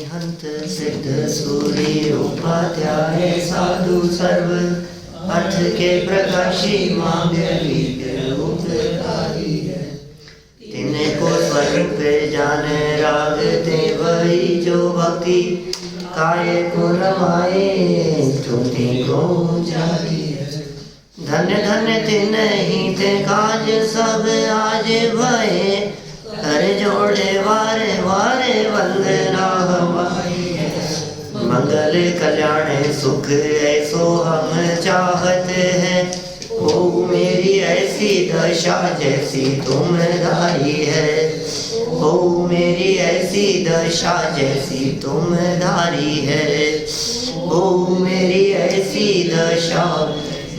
हंत सिद्ध सूर्य उपाध्याय साधु सर्व अर्थ के प्रकाशी मांगलिक उपकारी है। तिनको स्वरूप जान राग ते वही जो भक्ति काय को रमाए तुति को जाती है। धन्य धन्य तिन्हि ते काज सब आज भये कर जोड़े वारे वारे वंदना हमारी है। मंगल कल्याण सुख ऐसो हम चाहते हैं। ओ मेरी ऐसी दशा जैसी तुम धारी है। ओ मेरी ऐसी दशा जैसी तुम धारी है। ओ मेरी ऐसी दशा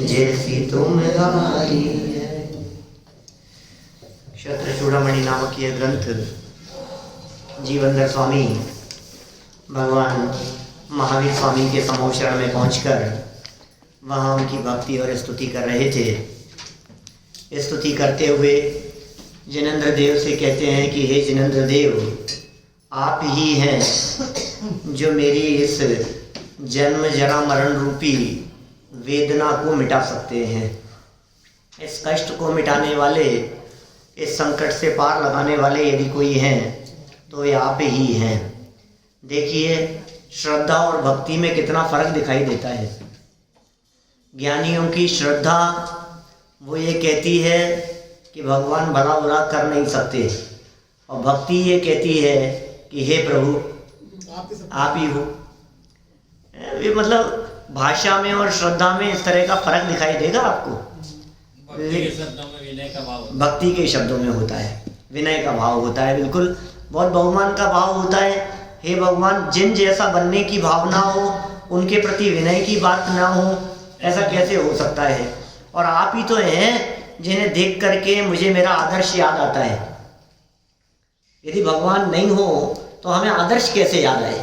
जैसी तुम धारी है। क्षत्रचूड़ामणि नामक यह ग्रंथ जीवनधर स्वामी भगवान महावीर स्वामी के समूह शरण में पहुंचकर वहाँ उनकी भक्ति और स्तुति कर रहे थे। स्तुति करते हुए जिनेंद्र देव से कहते हैं कि हे जिनेंद्र देव, आप ही हैं जो मेरी इस जन्म जरा मरण रूपी वेदना को मिटा सकते हैं। इस कष्ट को मिटाने वाले, इस संकट से पार लगाने वाले यदि कोई हैं तो ये आप ही हैं। देखिए श्रद्धा और भक्ति में कितना फर्क दिखाई देता है। ज्ञानियों की श्रद्धा वो ये कहती है कि भगवान भला बुरा कर नहीं सकते, और भक्ति ये कहती है कि हे प्रभु आप ही हो। ये मतलब भाषा में और श्रद्धा में इस तरह का फर्क दिखाई देगा आपको। भक्ति के शब्दों में होता है, विनय का भाव होता है, बिल्कुल बहुत बहुमान का भाव होता है। हे भगवान, जिन जैसा बनने की भावना हो उनके प्रति विनय की बात ना हो, ऐसा कैसे हो सकता है। और आप ही तो हैं जिन्हें देख करके मुझे मेरा आदर्श याद आता है। यदि भगवान नहीं हो तो हमें आदर्श कैसे याद आए।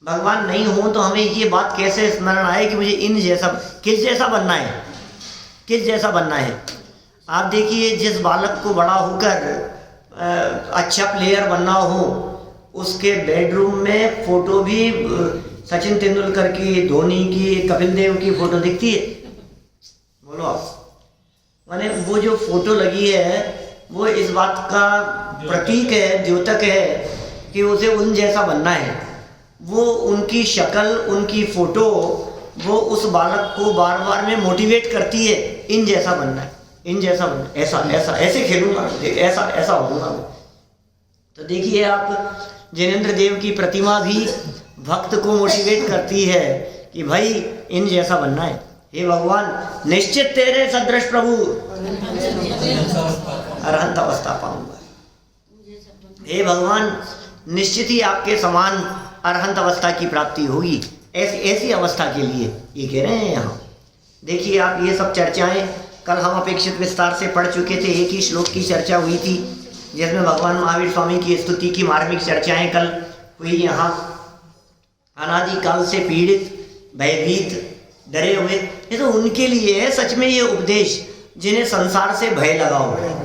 भगवान नहीं हो तो हमें ये बात कैसे स्मरण आए कि मुझे इन जैसा, किस जैसा बनना है, किस जैसा बनना है। आप देखिए जिस बालक को बड़ा होकर अच्छा प्लेयर बनना हो, उसके बेडरूम में फोटो भी सचिन तेंदुलकर की, धोनी की, कपिल देव की फोटो दिखती है। बोलो आप, माने वो जो फोटो लगी है वो इस बात का प्रतीक है, द्योतक है कि उसे उन जैसा बनना है। वो उनकी शक्ल, उनकी फोटो वो उस बालक को बार बार में मोटिवेट करती है, इन जैसा बनना है, इन जैसा बनना, ऐसा ऐसा ऐसे खेलूंगा, ऐसा ऐसा होऊंगा। तो देखिए आप, जिनेंद्र देव की प्रतिमा भी भक्त को मोटिवेट करती है कि भाई इन जैसा बनना है। हे भगवान, निश्चित तेरे सदृश प्रभु अरहंत अवस्था पाऊंगा। हे भगवान, निश्चित ही आपके समान अरहंत अवस्था की प्राप्ति होगी। ऐसी अवस्था के लिए ये कह रहे हैं यहाँ। देखिए आप, ये सब चर्चाएं कल हम अपेक्षित विस्तार से पढ़ चुके थे। एक ही श्लोक की चर्चा हुई थी जिसमें भगवान महावीर स्वामी की स्तुति की मार्मिक चर्चाएं कल हुई। यहाँ अनादिकाल से पीड़ित, भयभीत, डरे हुए, ये तो उनके लिए है सच में ये उपदेश जिन्हें संसार से भय लगा हुआ है।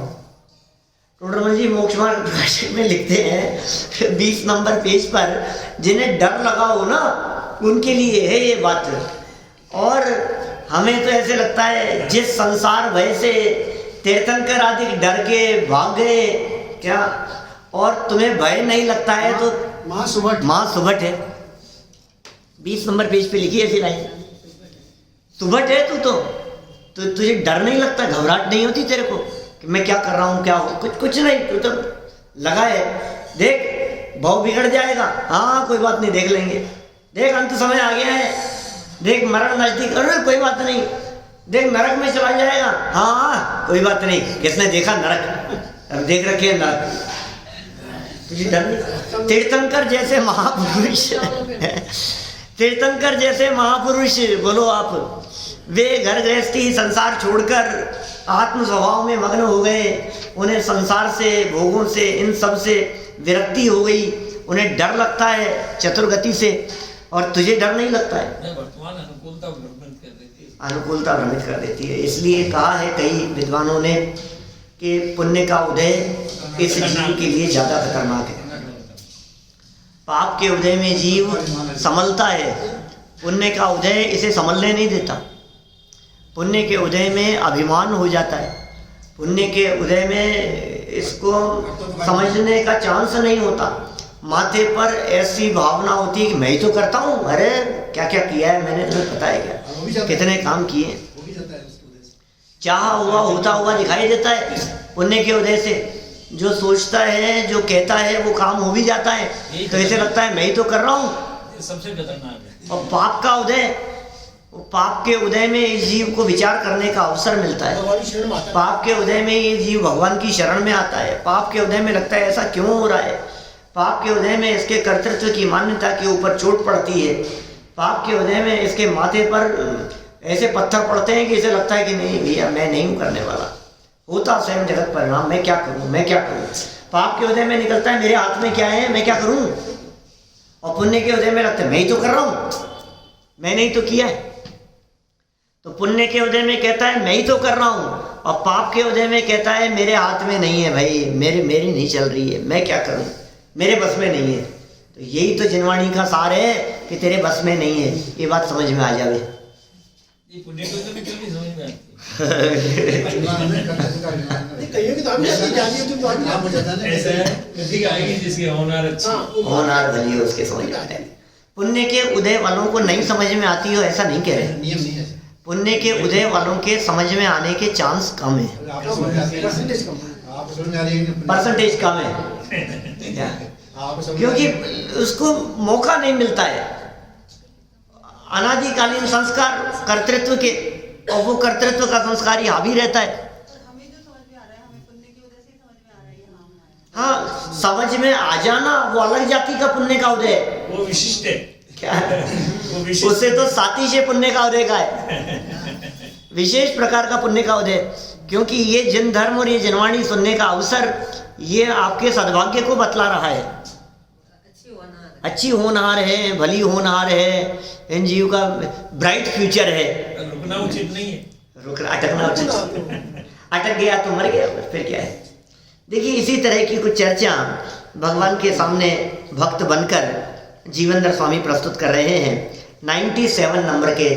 टोडरमल जी मोक्ष मार्ग प्रकाशक में लिखते हैं 20 नंबर पेज पर, जिन्हें डर लगा हो ना उनके लिए है ये बात। और हमें तो ऐसे लगता है जिस संसार भय से तीर्थंकर आदि डर के भाग गए क्या, और तुम्हें भय नहीं लगता है तो माँ सुबट है। 20 नंबर पेज पे लिखी ऐसी लाइन, सुबट है तू तो तुझे डर नहीं लगता, घबराहट नहीं होती तेरे को कि मैं क्या कर रहा हूँ, क्या हो, कुछ नहीं, तू तो लगा है। देख भाव बिगड़ जाएगा, हाँ कोई बात नहीं, देख लेंगे। देख अंत समय आ गया है, देख मरण नजदीक, अरे कोई बात नहीं। देख नरक में चला जाएगा, हाँ कोई बात नहीं, किसने देखा नरक, अब देख रखे हैं नरक, तुझे डर नहीं। तीर्थंकर जैसे महापुरुष तीर्थंकर जैसे महापुरुष, बोलो आप, वे घर गृहस्थी संसार छोड़कर आत्म स्वभाव में मग्न हो गए। उन्हें संसार से, भोगों से, इन सब से विरक्ति हो गई। उन्हें डर लगता है चतुर्गति से, और तुझे डर नहीं लगता है। वर्तमान अनुकूलता भ्रमित कर देती है, अनुकूलता भ्रमित कर देती है। इसलिए कहा है कई विद्वानों ने कि पुण्य का उदय इस जीव के लिए ज़्यादा खतरनाक है। पाप के उदय में जीव संभलता है, पुण्य का उदय इसे संभलने नहीं देता। पुण्य के उदय में अभिमान हो जाता है, पुण्य के उदय में इसको समझने का चांस नहीं होता। माथे पर ऐसी भावना होती है कि मैं ही तो करता हूँ, अरे क्या क्या किया है मैंने, तुम्हें पता है क्या, कितने काम किए। चाहा हुआ होता हुआ दिखाई देता है पुण्य के उदय से। जो सोचता है, जो कहता है, वो काम हो भी जाता है, तो ऐसे लगता है मैं ही तो कर रहा हूँ। सबसे खतरनाक है। और पाप का उदय, पाप के उदय में इस जीव को विचार करने का अवसर मिलता है। पाप के उदय में ये जीव भगवान की शरण में आता है। पाप के उदय में लगता है ऐसा क्यों हो रहा है। पाप के उदय में इसके कर्तृत्व की मान्यता के ऊपर चोट पड़ती है। पाप के उदय में इसके माथे पर ऐसे पत्थर पड़ते हैं कि इसे लगता है कि नहीं भैया मैं नहीं हूँ करने वाला, होता स्वयं जगत परिणाम, मैं क्या करूँ, मैं क्या करूँ। पाप के उदय में निकलता है मेरे हाथ में क्या है, मैं क्या करूँ। और पुण्य के उदय में लगता है मैं ही तो कर रहा हूँ, मैंने ही तो किया है। तो पुण्य के उदय में कहता है मैं ही तो कर रहा हूँ, और पाप के उदय में कहता है मेरे हाथ में नहीं है भाई, मेरी नहीं चल रही है, मैं क्या करूँ, मेरे बस में नहीं है। तो यही तो जिनवाणी का सार है कि तेरे बस में नहीं है, ये बात समझ में आ जावे। ये पुण्य को तो बिल्कुल नहीं समझ में आती। ऐसा है कभी आएगी जिसकी होनार अच्छी, होनार भली हो उसके समझ में आता है। पुण्य के उदय वालों को नहीं समझ में आती हो ऐसा नहीं कह रहे, नियम नहीं है। पुण्य के उदय वालों के समझ में आने के चांस कम है, परसेंटेज कम है, क्योंकि उसको मौका नहीं मिलता है। अनादिकालीन संस्कार कर्तृत्व के, और वो कर्तृत्व का संस्कार ही हावी रहता है। हमें जो समझ में आ रहा है, हमें पुण्य की वजह से ही समझ में आ रहा है ये नाम। हाँ, समझ में आ जाना वो अलग जाति का पुण्य का उदय है। वो विशिष्ट है। क्या उससे तो साथी से पुण्य का उदय का है, विशेष प्रकार का पुण्य का उदय। क्योंकि ये जन धर्म और ये जनवाणी सुनने का अवसर ये आपके सद्भाग्य को बतला रहा है। अच्छी होनहार है, भली होनहार है, इन जीव का ब्राइट फ्यूचर है। रुकना उचित नहीं है, रुकना अटकना उचित, अटक गया तो मर गया, फिर क्या है। देखिए इसी तरह की कुछ चर्चा भगवान के सामने भक्त बनकर जीवनधर स्वामी प्रस्तुत कर रहे हैं। 97 नंबर के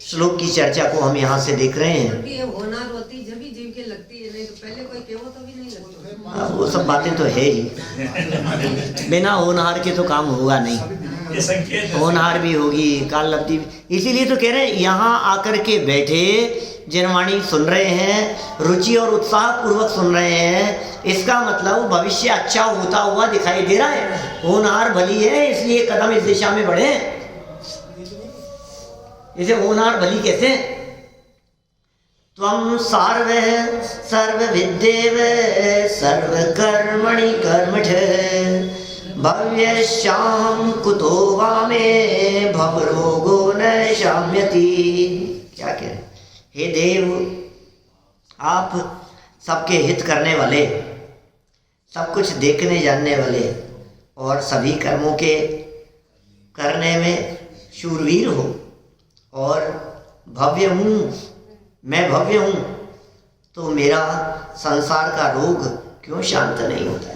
श्लोक की चर्चा को हम यहाँ से देख रहे हैं। होनहार होती जब भी जीव के लगती है, नहीं तो पहले कोई केवो तो भी नहीं लगती। वो सब बातें तो है ही, बिना होनहार के तो काम होगा नहीं। ये संकेत है। होनहार भी होगी, काल लब्धि भी। इसीलिए तो कह रहे हैं यहाँ आकर के बैठे जनवाणी सुन रहे हैं, रुचि और उत्साह पूर्वक सुन रहे हैं, इसका मतलब भविष्य अच्छा होता हुआ दिखाई दे रहा है। होनहार भली है इसलिए कदम इस दिशा में बढ़े, इसे होनहार भली कहते हैं। त्वं सर्व विद्येव सर्व कर्मणि कर्मठ भव्यश्याम कुतो वामे भवरोगो न शाम्यति। क्या कह रहे, हे देव आप सबके हित करने वाले, सब कुछ देखने जानने वाले और सभी कर्मों के करने में शूरवीर हो, और भव्य हूँ, मैं भव्य हूँ, तो मेरा संसार का रोग क्यों शांत नहीं होता है।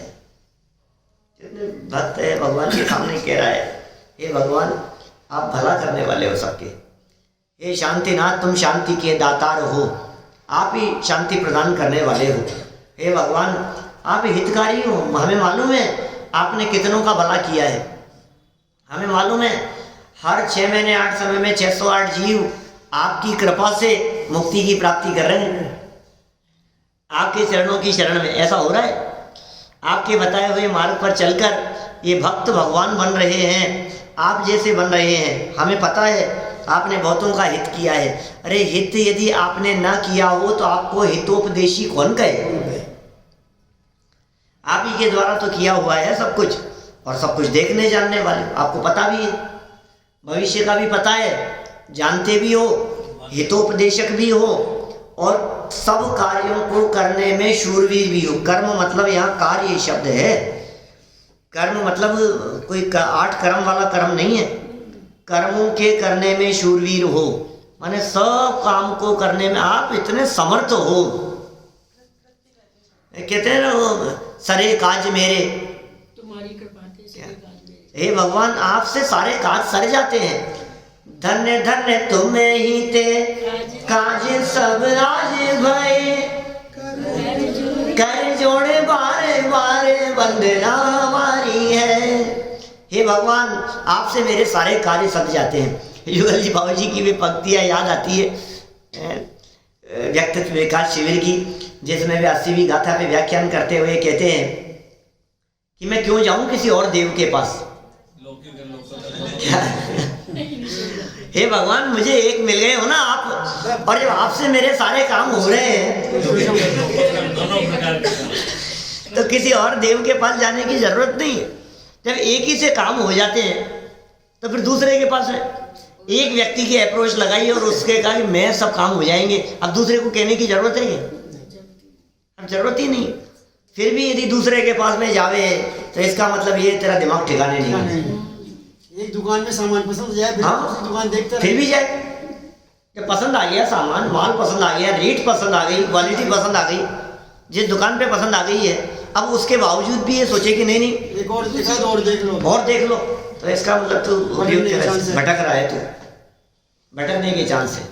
भक्त है भगवान के सामने कह रहा है, हे भगवान आप भला करने वाले हो सबके, हे शांतिनाथ तुम शांति के दातार हो, आप ही शांति प्रदान करने वाले हो। हे भगवान आप हितकारी हो, हमें मालूम है आपने कितनों का भला किया है, हमें मालूम है हर 6 महीने 8 समय में 608 जीव आपकी कृपा से मुक्ति की प्राप्ति कर रहे हैं, आपके चरणों की शरण में। ऐसा हो रहा है, आपके बताए हुए मार्ग पर चलकर ये भक्त भगवान बन रहे हैं, आप जैसे बन रहे हैं। हमें पता है आपने बहुतों का हित किया है। अरे हित यदि आपने ना किया हो तो आपको हितोपदेशी कौन कहे। आप ही के द्वारा तो किया हुआ है सब कुछ, और सब कुछ देखने जानने वाले, आपको पता भी है, भविष्य का भी पता है, जानते भी हो, हितोपदेशक भी हो, और सब कार्यों को करने में शूरवीर भी हो। कर्म मतलब यहाँ कार्य शब्द है, कर्म मतलब कोई 8 कर्म वाला कर्म नहीं है, कर्मों के करने में शूरवीर हो, माने सब काम को करने में आप इतने समर्थ हो। कहते हैं ना वो सरे काज मेरे, तुम्हारी कृपा से सभी काज मेरे। हे भगवान आपसे सारे काज सर जाते हैं। धन्य धन्य तुम्हें ही ते काज सब राज भय, कर जोड़े बारे बारे वंदना हमारी है। हे भगवान आपसे मेरे सारे कार्य सद जाते हैं। युगल जी बाबू जी की भी पंक्तियाँ याद आती है व्यक्तित्व विकास शिविर की, जिसमें वे 80वीं गाथा पे व्याख्यान करते हुए कहते हैं कि मैं क्यों जाऊं किसी और देव के पास। हे भगवान मुझे एक मिल गए हो ना आप, और जब आपसे मेरे सारे काम हो रहे हैं तो किसी और देव के पास जाने की जरूरत नहीं है। जब एक ही से काम हो जाते हैं तो फिर दूसरे के पास है। एक व्यक्ति की अप्रोच लगाई और उसके कहा कि मैं सब काम हो जाएंगे, अब दूसरे को कहने की जरूरत है, अब जरूरत ही नहीं। फिर भी यदि दूसरे के पास में जावे तो इसका मतलब ये तेरा दिमाग ठिकाने नहीं है। एक दुकान में सामान पसंद हो जाए, हाँ, दुकान देखता फिर भी जाए। जब पसंद आ गया सामान, माल पसंद आ गया, रेट पसंद आ गई, क्वालिटी पसंद आ गई, जिस दुकान पे पसंद आ गई है, अब उसके बावजूद भी ये सोचे कि नहीं एक और दिखा दो और देख लो, और देख लो, तो इसका मतलब तू भटक रहा है, तू भटकने के चांस है।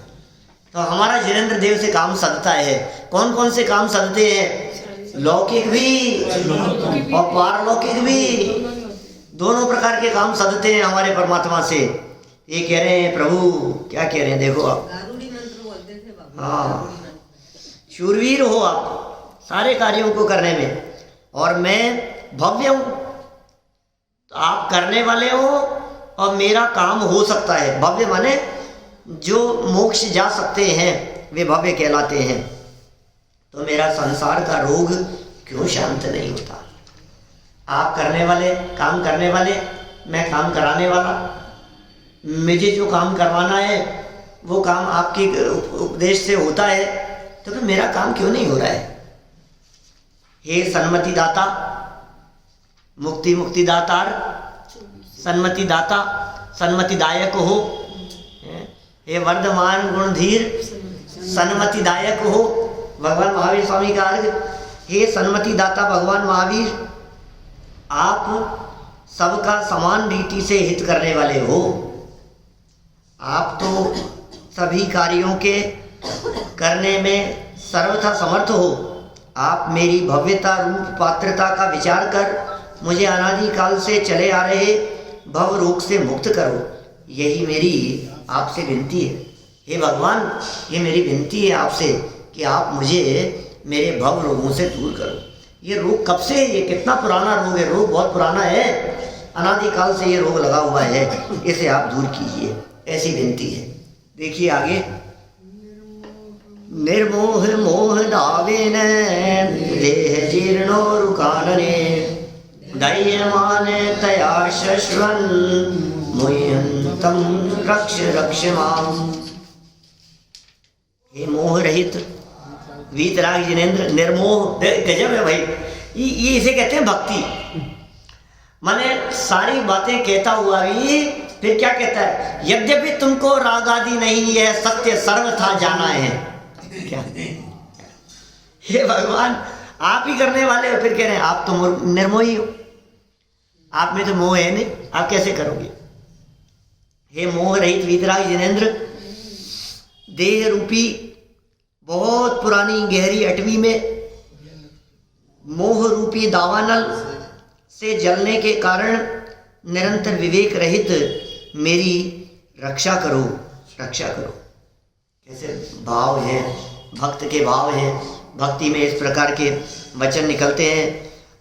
तो हमारा जिनेंद्र देव से काम सदता है। कौन कौन से काम सदते हैं? लौकिक भी और पारलौकिक भी, दोनों प्रकार के काम सदते हैं हमारे परमात्मा से। ये कह रहे हैं प्रभु, क्या कह रहे हैं देखो आप, गारुड़ी मंत्र बोलते थे बाबा। हाँ, शूरवीर हो आप सारे कार्यों को करने में, और मैं भव्य हूँ, तो आप करने वाले हो और मेरा काम हो सकता है। भव्य माने जो मोक्ष जा सकते हैं वे भव्य कहलाते हैं। तो मेरा संसार का रोग क्यों शांत नहीं होता? आप करने वाले, काम करने वाले, मैं काम कराने वाला, मुझे जो काम करवाना है वो काम आपके उपदेश से होता है, तो फिर मेरा काम क्यों नहीं हो रहा है? हे सन्मति दाता, मुक्ति मुक्ति दातार, सन्मति दाता, सन्मति दायक हो। हे वर्धमान गुणधीर, सन्मति दायक हो। भगवान महावीर स्वामी का अर्घ, हे सन्मति दाता भगवान महावीर, आप सबका समान रीति से हित करने वाले हो। आप तो सभी कार्यों के करने में सर्वथा समर्थ हो। आप मेरी भव्यता रूप पात्रता का विचार कर मुझे अनादिकाल से चले आ रहे भव रोग से मुक्त करो। यही मेरी आपसे विनती है। हे भगवान, ये मेरी विनती है आपसे कि आप मुझे मेरे भव रोगों से दूर करो। ये रोग कब से है? ये कितना पुराना रोग है? रोग बहुत पुराना है, अनादिकाल से ये रोग लगा हुआ है, इसे आप दूर कीजिए, ऐसी विनती है। देखिए आगे, निर्मोह मोह दावेन देह जीर्णोरुकानने दह्यमान तया शश्वन् मुह्यन्तं रक्ष रक्ष माम्। हे मोह रहित वीतराग जिनेंद्र, निर्मोह, गजब है भाई। ये इसे कहते हैं भक्ति। माने सारी बातें कहता हुआ भी फिर क्या कहता है? यद्यपि तुमको राग आदि नहीं है, सत्य सर्वथा जाना है। क्या? हे भगवान, आप ही करने वाले हो, फिर कह रहे हैं आप तो निर्मोही हो, आप में तो मोह है नहीं, आप कैसे करोगे? हे मोह रहित वीतराग जिनेंद्र, देह रूपी बहुत पुरानी गहरी अटवी में मोह रूपी दावानल से जलने के कारण निरंतर विवेक रहित मेरी रक्षा करो, रक्षा करो। कैसे भाव है, भक्त के भाव है। भक्ति में इस प्रकार के वचन निकलते हैं।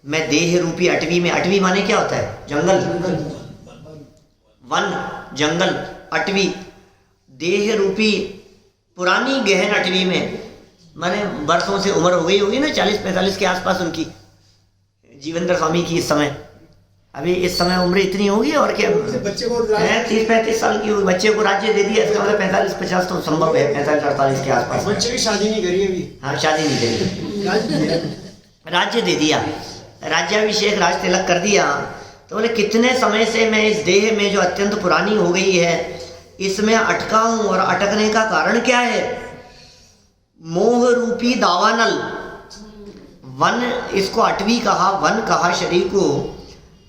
मैं देह रूपी अटवी में, अटवी माने क्या होता है? जंगल, वन, जंगल, अटवी, देह रूपी पुरानी गहन अटवी में, माने वर्षों से उम्र हो गई होगी ना, 40-45 के आसपास उनकी, जीवेंद्र स्वामी की इस समय, अभी इस समय उम्र इतनी होगी और क्या, बच्चे को 30-35 साल की होगी। बच्चे को राज्य दे दिया, इसका मतलब 45-50 तो संभव है, 45-48 के आसपास। बच्चे की शादी नहीं करी अभी। हाँ, शादी नहीं करी, राज्य दे दिया, राज्याभिषेक, राज तिलक कर दिया। तो बोले कितने समय से मैं इस देह में जो अत्यंत पुरानी हो गई है इसमें अटका हूँ, और अटकने का कारण क्या है? मोह रूपी दावानल, वन, इसको अटवी कहा, वन कहा शरीर को,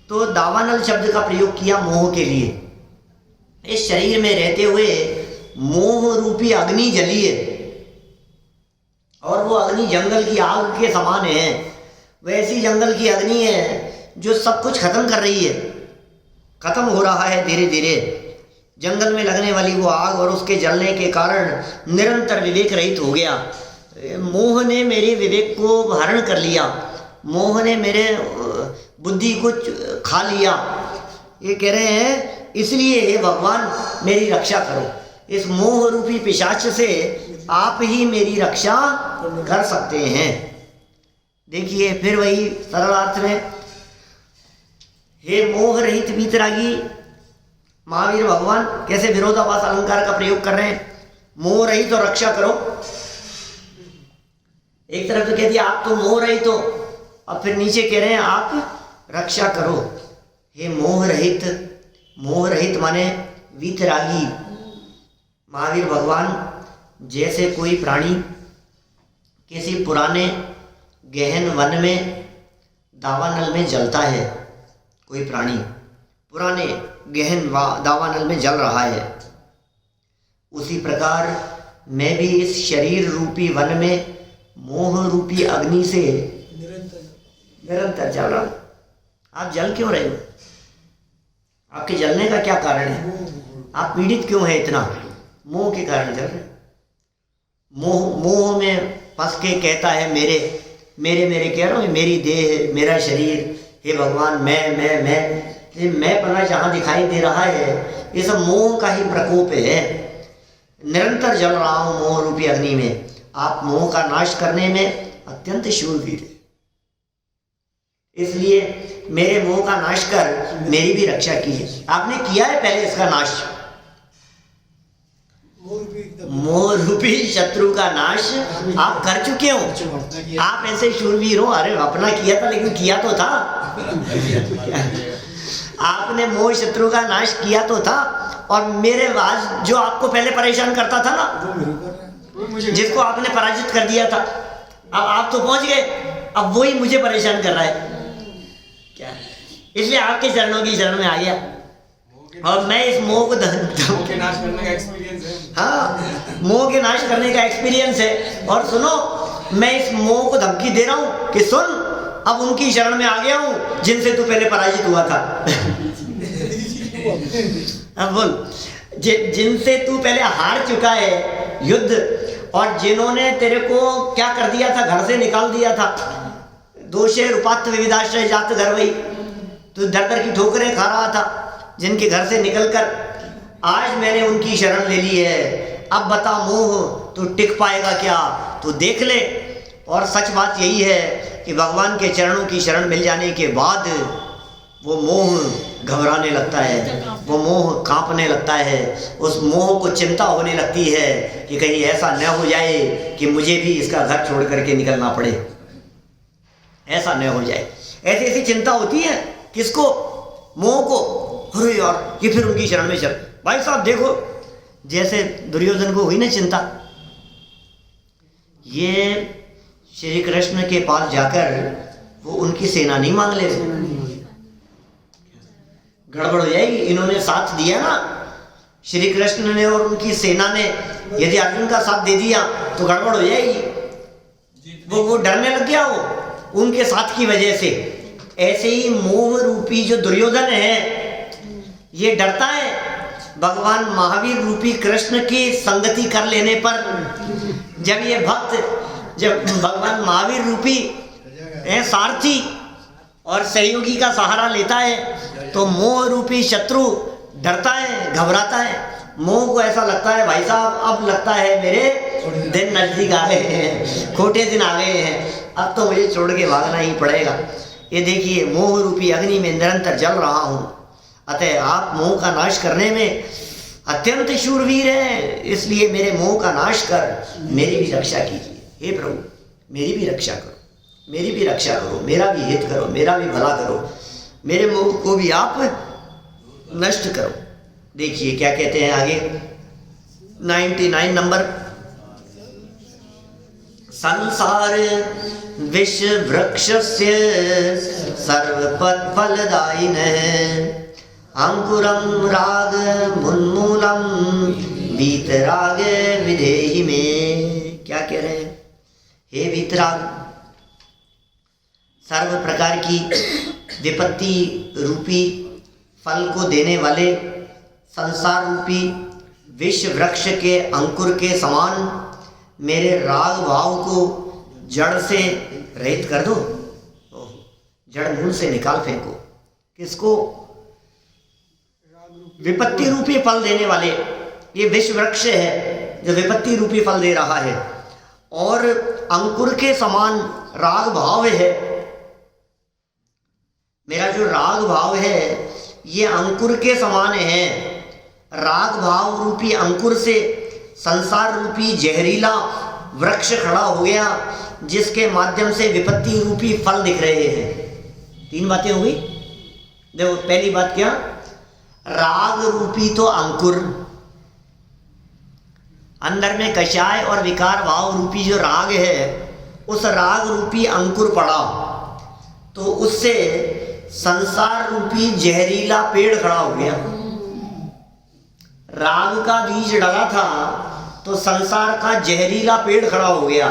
तो दावानल शब्द का प्रयोग किया मोह के लिए। इस शरीर में रहते हुए मोह रूपी अग्नि जली है और वो अग्नि जंगल की आग के समान है। वैसी जंगल की अग्नि है जो सब कुछ खत्म कर रही है, खत्म हो रहा है धीरे धीरे। जंगल में लगने वाली वो आग और उसके जलने के कारण निरंतर विवेक रहित हो गया। मोह ने मेरे विवेक को हरण कर लिया, मोह ने मेरे बुद्धि को खा लिया। ये कह रहे हैं इसलिए हे भगवान मेरी रक्षा करो, इस मोह रूपी पिशाच से आप ही मेरी रक्षा कर सकते हैं। देखिए फिर वही सरल अर्थ में, हे मोह रहित वीतरागी, महावीर भगवान कैसे विरोधाभास अलंकार का प्रयोग कर रहे हैं। मोह रहित और रक्षा करो, एक तरफ तो कह दिया आप तो मोह रहित हो, अब फिर नीचे कह रहे हैं आप रक्षा करो। हे मोह रहित, मोह रहित माने वीतरागी। महावीर भगवान जैसे कोई प्राणी किसी पुराने गहन वन में दावानल में जलता है, कोई प्राणी पुराने गहन दावानल में जल रहा है, उसी प्रकार मैं भी इस शरीर रूपी वन में मोह रूपी अग्नि से निरंतर जल रहा हूं। आप जल क्यों रहे हो? आपके जलने का क्या कारण है? आप पीड़ित क्यों हैं इतना? मोह के कारण जल रहे। मोह में फंस के कहता है मेरे मेरे मेरे कह रहा हूँ, मेरी देह, मेरा शरीर, हे भगवान मैं पना जहाँ दिखाई दे रहा है ये सब मोह का ही प्रकोप है। निरंतर जल रहा हूँ मोह रूपी अग्नि में। आप मोह का नाश करने में अत्यंत शूरवीर है, इसलिए मेरे मोह का नाश कर मेरी भी रक्षा कीजिए। आपने किया है पहले इसका नाश, मोह रूपी शत्रु का नाश आप कर चुके हो। आप ऐसे शूरवीर हो, अरे अपना किया था लेकिन किया तो था आपने मोह शत्रु का नाश किया तो था। और मेरे बाद जो आपको पहले परेशान करता था ना, जिसको आपने पराजित कर दिया था, अब आप तो पहुंच गए, अब वही मुझे परेशान कर रहा है क्या? इसलिए आपके चरणों की शरण में आ गया और मैं इस मोह को के नाश करने का एक्सपीरियंस है। हाँ, मोह के नाश करने का एक्सपीरियंस है। और सुनो, मैं इस मोह को धमकी दे रहा हूं कि सुन, अब उनकी शरण में आ गया हूं जिनसे तू पहले पराजित हुआ था अब बोल, जिनसे तू पहले हार चुका है युद्ध, और जिन्होंने तेरे को क्या कर दिया था, घर से निकाल दिया था। दोषे रूपात्व विविधाश्रय जात घर वही, तू दर दर की ठोकरें खा रहा था, जिनके घर से निकलकर आज मैंने उनकी शरण ले ली है। अब बता मोह, तू टिक पाएगा क्या? तू देख ले। और सच बात यही है कि भगवान के चरणों की शरण मिल जाने के बाद वो मोह घबराने लगता है, वो मोह कांपने लगता है, उस मोह को चिंता होने लगती है कि कहीं ऐसा न हो जाए कि मुझे भी इसका घर छोड़ करके निकलना पड़े, ऐसा न हो जाए। ऐसी ऐसी चिंता होती है किसको? मोह को। अरे यार ये फिर उनकी शरण में चल। भाई साहब देखो, जैसे दुर्योधन को हुई ना चिंता, ये श्री कृष्ण के पास जाकर वो उनकी सेना नहीं मांग ले, गड़बड़ हो जाएगी। इन्होंने साथ दिया ना श्री कृष्ण ने और उनकी सेना ने, यदि अर्जुन का साथ दे दिया तो गड़बड़ हो जाएगी। वो डरने लग गया वो उनके साथ की वजह से। ऐसे ही मोह रूपी जो दुर्योधन है ये डरता है भगवान महावीर रूपी कृष्ण की संगति कर लेने पर। जब ये भक्त, जब भगवान महावीर रूपी सारथी और सहयोगी का सहारा लेता है तो मोह रूपी शत्रु डरता है, घबराता है। मोह को ऐसा लगता है भाई साहब अब लगता है मेरे दिन नजदीक आ गए हैं, खोटे दिन आ गए हैं, अब तो मुझे छोड़ के भागना ही पड़ेगा। ये देखिए मोह रूपी अग्नि में निरंतर जल रहा हूँ, अतः आप मोह का नाश करने में अत्यंत शूरवीर हैं, इसलिए मेरे मोह का नाश कर मेरी भी रक्षा कीजिए। हे प्रभु मेरी भी रक्षा करो, मेरी भी रक्षा करो, मेरा भी हित करो, मेरा भी भला करो, मेरे मोह को भी आप नष्ट करो। देखिए क्या कहते हैं आगे, 99 नंबर संसार विश्व वृक्षस्य सर्वफलदायिनः अंकुरं राग मुन्मूलम वीतराग विधेहि में। क्या कह रहे हैं? हे वीतराग, सर्व प्रकार की विपत्ति रूपी फल को देने वाले संसार रूपी विश्व वृक्ष के अंकुर के समान मेरे राग भाव को जड़ से रहित कर दो, जड़ मूल से निकाल फेंको। किसको? विपत्ति रूपी फल देने वाले ये विश्व वृक्ष है जो विपत्ति रूपी फल दे रहा है, और अंकुर के समान राग भाव है। मेरा जो राग भाव है ये अंकुर के समान है। राग भाव रूपी अंकुर से संसार रूपी जहरीला वृक्ष खड़ा हो गया, जिसके माध्यम से विपत्ति रूपी फल दिख रहे हैं। 3 बातें हो गई। देखो, पहली बात क्या? राग रूपी तो अंकुर, अंदर में कषाय और विकार भाव रूपी जो राग है, उस राग रूपी अंकुर पड़ा तो उससे संसार रूपी जहरीला पेड़ खड़ा हो गया। राग का बीज डला था तो संसार का जहरीला पेड़ खड़ा हो गया,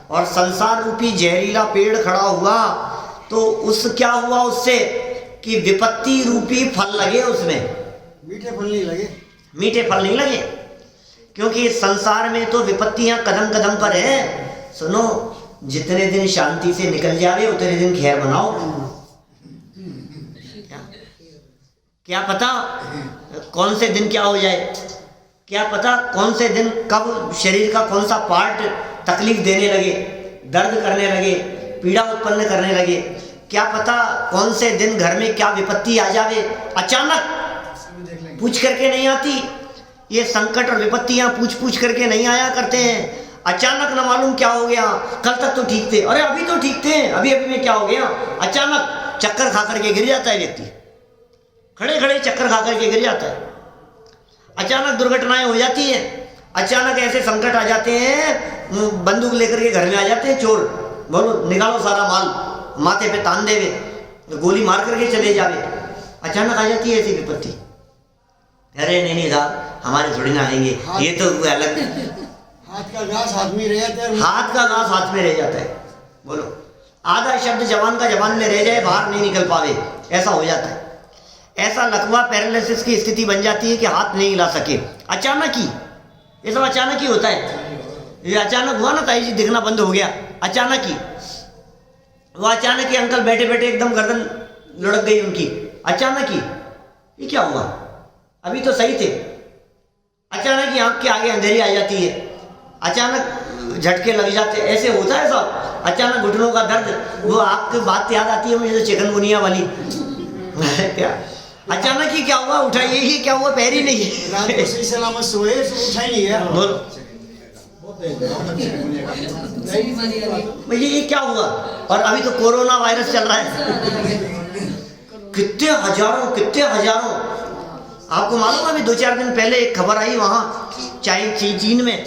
और संसार रूपी जहरीला पेड़ खड़ा हुआ तो उस क्या हुआ उससे कि विपत्ति रूपी फल लगे उसमें। मीठे फल नहीं लगे। मीठे फल नहीं लगे, क्योंकि संसार में तो विपत्तियां कदम कदम पर है। सुनो, जितने दिन शांति से निकल जावे उतने दिन खैर बनाओ। क्या पता कौन से दिन क्या हो जाए, क्या पता कौन से दिन कब शरीर का कौन सा पार्ट तकलीफ देने लगे, दर्द करने लगे, पीड़ा उत्पन्न करने लगे। क्या पता कौन से दिन घर में क्या विपत्ति आ जावे, अचानक पूछ करके नहीं आती। ये संकट और विपत्तियां पूछ पूछ करके नहीं आया करते हैं। अचानक न मालूम क्या हो गया, कल तक तो ठीक थे, अरे अभी तो ठीक थे, अभी अभी में क्या हो गया। अचानक चक्कर खा करके गिर जाता है व्यक्ति, खड़े खड़े चक्कर खा करके गिर जाता है। अचानक दुर्घटनाएं हो जाती हैं, अचानक ऐसे संकट आ जाते हैं, बंदूक लेकर के घर में आ जाते हैं चोर, बोलो निकालो सारा माल, माथे पे तान देवे, गोली मार करके चले जावे। अचानक आ जाती है ऐसी विपत्ति। अरे नहीं साहब, हमारे थोड़ी ना आएंगे, ये तो अलग। हाथ का घास हाथ में रह जाता है। हाथ का घास हाथ में रह जाता है। बोलो, आधा शब्द जवान का जवान में रह जाए, बाहर नहीं निकल पावे, ऐसा हो जाता है। ऐसा लकवा पैरालिसिस की स्थिति बन जाती है कि हाथ नहीं हिला सके। अचानक ही, ये सब अचानक ही होता है। ये अचानक हुआ ना, ताई जी दिखना बंद हो गया, अचानक ही। वो अचानक ही अंकल बैठे बैठे एकदम गर्दन लुढ़क गई उनकी, अचानक ही। ये क्या हुआ, अभी तो सही थे। अचानक ही आंख के आगे अंधेरी आ जाती है, अचानक झटके लग जाते, ऐसे होता है सब। अचानक घुटनों का दर्द, वो आपकी बात याद आती है मुझे, तो चिकनगुनिया वाली। क्या अचानक ही क्या हुआ, उठाइए ही क्या हुआ, पैर ही नहीं। रात को सही सलामत सोए तो उठा ही नहीं गया। बोलो भैया ये क्या हुआ। और अभी तो कोरोना वायरस चल रहा है, कितने हजारों। आपको मालूम है, अभी 2-4 दिन पहले एक खबर आई वहाँ चीन में।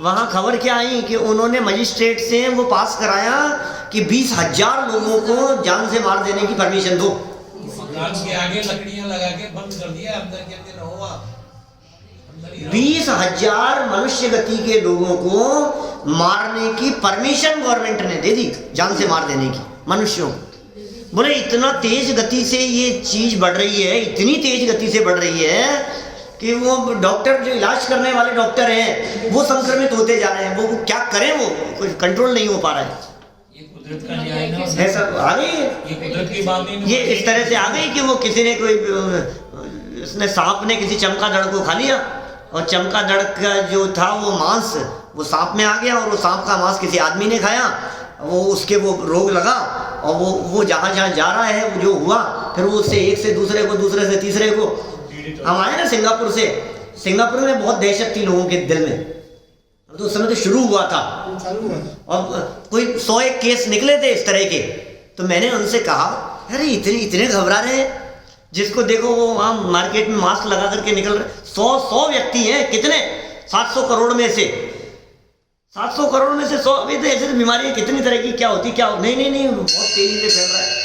वहाँ खबर क्या आई कि उन्होंने मजिस्ट्रेट से वो पास कराया कि 20,000 लोगों को जान से मार देने की परमिशन दो। के आगे लकड़ियां लगा के बंद कर दिया, अंदर के अंदर रहो आप। 20,000 मनुष्य गति के लोगों को मारने की परमिशन गवर्नमेंट ने दे दी, जान से मार देने की मनुष्यों। बोले इतना तेज गति से ये चीज बढ़ रही है, इतनी तेज गति से बढ़ रही है कि वो डॉक्टर जो इलाज करने वाले डॉक्टर हैं वो संक्रमित होते जा रहे हैं। वो क्या करें, वो कुछ कंट्रोल नहीं हो पा रहा है। ये कुदरत का न्याय ना, ऐसा आ गई, ये कुदरत की बात नहीं। ये इस तरह से आ गई कि वो किसी ने कोई इसने सांप ने किसी चमगादड़ को खा लिया, और चमगादड़ का जो था वो मांस वो सांप में आ गया, और वो सांप का मांस किसी आदमी ने खाया, वो उसके वो रोग लगा, और वो जहाँ जहाँ जा रहा है वो जो हुआ, फिर वो उससे एक से दूसरे को, दूसरे से तीसरे को। हम आए ना सिंगापुर से, सिंगापुर में बहुत दहशत थी लोगों के दिल में, तो उस समय तो शुरू हुआ था, और कोई 101 केस निकले थे इस तरह के। तो मैंने उनसे कहा, अरे इतने घबरा रहे हैं, जिसको देखो वो वहाँ मार्केट में मास्क लगा करके निकल रहे। 100 व्यक्ति हैं, कितने 700 करोड़ में से 700 करोड़ में से 100, अभी तो ऐसे तो बीमारियाँ कितनी तरह की क्या होती क्या नहीं बहुत तेजी से फैल रहा है।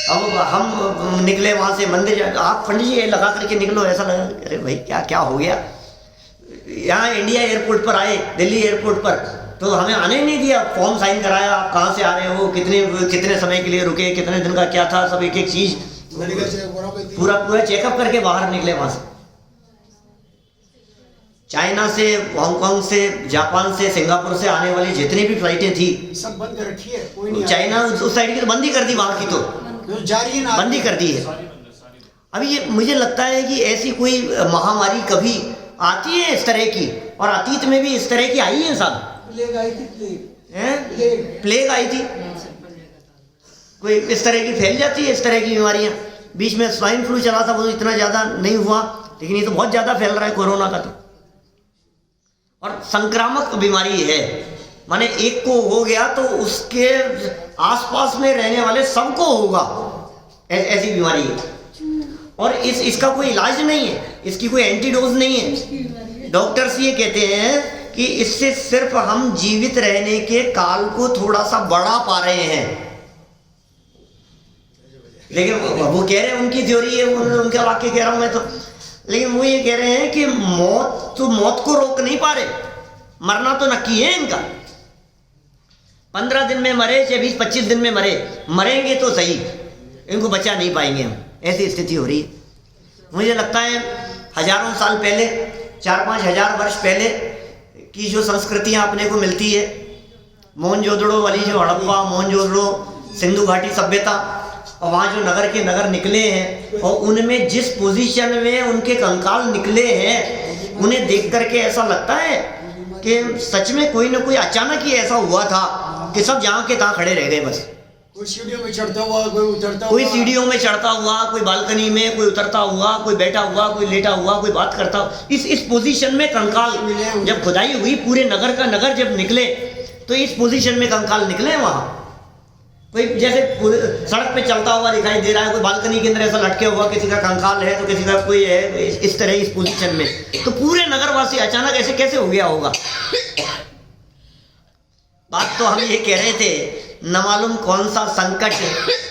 अब हम निकले वहाँ से मंदिर, आप पंडित जी लगा करके निकलो, ऐसा लगा अरे भाई क्या हो गया। यहाँ इंडिया एयरपोर्ट पर आए, दिल्ली एयरपोर्ट पर, तो हमें आने नहीं दिया, फॉर्म साइन कराया, आप कहाँ से आ रहे हो, कितने समय के लिए रुके, कितने दिन का क्या था, सब एक एक चीज़ पूरा चेकअप करके बाहर निकले वहाँ से। चाइना से, हांगकांग से, जापान से, सिंगापुर से आने वाली जितनी भी फ्लाइटें थी सब बंद कर रखी है, कोई नहीं चाइना उस साइड की तो बंदी कर दी, वहाँ की तो जारी है ना, बंदी कर दी है। अभी ये मुझे लगता है कि ऐसी कोई महामारी कभी आती है इस तरह की, और अतीत में भी इस तरह की आई है साहब। प्लेग आई थी, कोई इस तरह की फैल जाती है, इस तरह की बीमारियां। बीच में स्वाइन फ्लू चला था, वो तो इतना ज़्यादा नहीं हुआ, लेकिन ये तो बहुत ज़्यादा फैल रहा है कोरोना का तो। और संक्रामक बीमारी है, माने एक को हो गया तो उसके आसपास में रहने वाले सबको होगा, ऐसी बीमारी है। और इसका कोई इलाज नहीं है, इसकी कोई एंटीडोज नहीं है। डॉक्टर्स ये कहते हैं कि इससे सिर्फ हम जीवित रहने के काल को थोड़ा सा बढ़ा पा रहे हैं, लेकिन वो कह रहे हैं, उनकी थ्योरी है, उनका वाक्य कह रहा हूं मैं तो, लेकिन वो ये कह रहे हैं कि मौत को रोक नहीं पा रहे, मरना तो नक्की है इनका। 15 दिन में मरे चाहे 20-25 दिन में मरेंगे तो सही, इनको बचा नहीं पाएंगे हम, ऐसी स्थिति हो रही है। मुझे लगता है हजारों साल पहले, 4-5 हजार वर्ष पहले की जो संस्कृतियाँ अपने को मिलती है, मोहनजोदड़ो वाली जो हड़प्पा, मोहनजोदड़ो, सिंधु घाटी सभ्यता, और वहाँ जो नगर के नगर निकले हैं, और उनमें जिस पोजीशन में उनके कंकाल निकले हैं, उन्हें देख करके ऐसा लगता है कि सच में कोई ना कोई अचानक ही ऐसा हुआ था कि सब जहाँ के तहाँ खड़े रह गए बस। कोई सीढ़ियों में चढ़ता हुआ, कोई उतरता हुआ, कोई सीढ़ियों में चढ़ता हुआ, कोई बालकनी में, कोई उतरता हुआ, कोई बैठा हुआ, कोई लेटा हुआ, कोई बात करता हुआ। इस पोजीशन में कंकाल, जब खुदाई हुई पूरे नगर का नगर जब निकले, तो इस पोजीशन में कंकाल निकले। वहाँ कोई जैसे सड़क पे चलता हुआ दिखाई दे रहा है, कोई बालकनी के अंदर ऐसा लटके हुआ, किसी का कंकाल है तो किसी का कोई है, इस तरह इस पोजीशन में। तो पूरे नगरवासी अचानक ऐसे कैसे हो गया होगा। बात तो हम ये कह रहे थे, न मालूम कौन सा संकट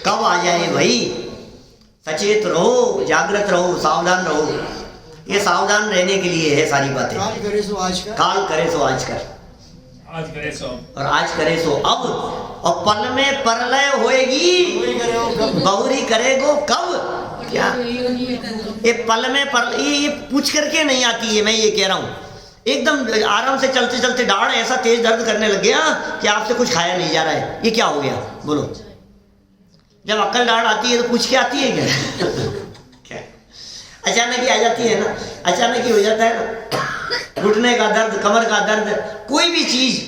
कब आ जाए भाई। सचेत रहो, जागृत रहो, सावधान रहो। ये सावधान रहने के लिए है सारी बातें। काल करे सो आज कर, काल करे सो आज कर, आज करे सो और आज करे सो अब, और पल में परलय होएगी, बहुरी करेगो कब। क्या ये पल में पर, ये पूछ करके नहीं आती है, मैं ये कह रहा हूँ। एकदम आराम से चलते चलते दाढ़ ऐसा तेज दर्द करने लग गया कि आपसे कुछ खाया नहीं जा रहा है, ये क्या हो गया बोलो। जब अक्ल दाढ़ आती है तो पूछ के आती है क्या? अचानक ही आ जाती है ना, अचानक ही हो जाता है ना। घुटने का दर्द, कमर का दर्द, कोई भी चीज,